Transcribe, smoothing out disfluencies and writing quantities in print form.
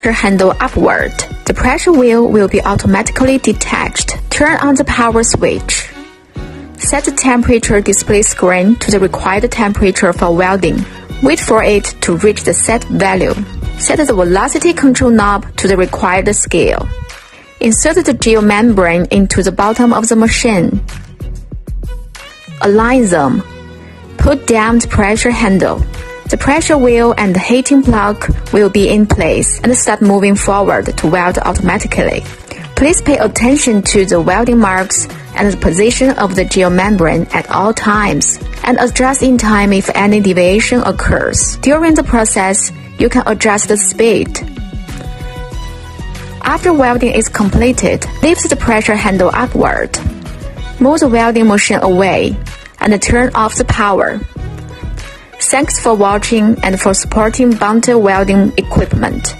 handle upward. The pressure wheel will be automatically detached. Turn on the power switch. Set the temperature display screen to the required temperature for welding. Wait for it to reach the set value. Set the velocity control knob to the required scale. Insert the geomembrane into the bottom of the machine. Align them. Put down the pressure handle. The pressure wheel and the heating block will be in place and start moving forward to weld automatically. Please pay attention to the welding marks and the position of the geomembrane at all times, and adjust in time if any deviation occurs. During the process, you can adjust the speed. After welding is completed, lift the pressure handle upward. Move the welding machine away and turn off the power. Thanks for watching and for supporting Bunter Welding equipment.